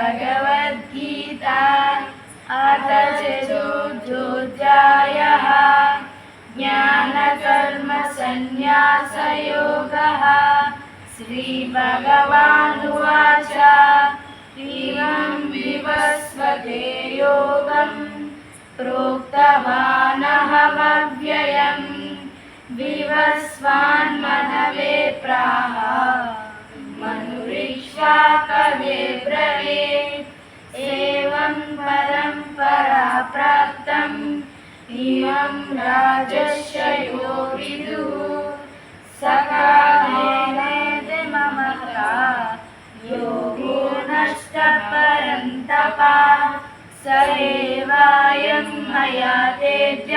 भगवद्गीता अथ चतुर्थोऽध्यायः ज्ञानकर्मसन्न्यासयोगः। श्रीभगवानुवाच इमं विवस्वते योगं प्रोक्तवानहमव्ययम् विवस्वान्मनवे प्राह मनुरीक्ष्वा कवे ब्रवीत्। एवं परम्परा प्राप्तम् इमं राजस्य यो विदुः सकालेनेति ममता योगो नष्टः परन्तप स एवायं मया तेज्य